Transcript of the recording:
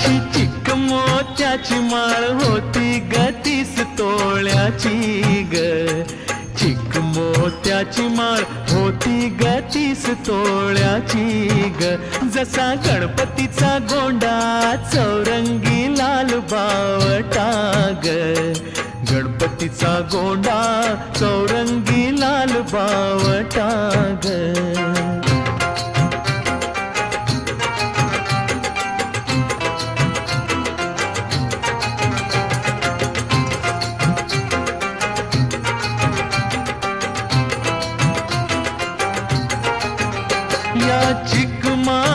अशी चिक मोत्याची माळ होती ग 30 तोळ्याची ग. चिक मोत्याची माळ होती ग 30 तोळ्याची ग. जसा गणपतीचा गोंडा चौरंगी लाल बावटा ग. गणपतीचा गोंडा चौरंगी लाल बावटा ग.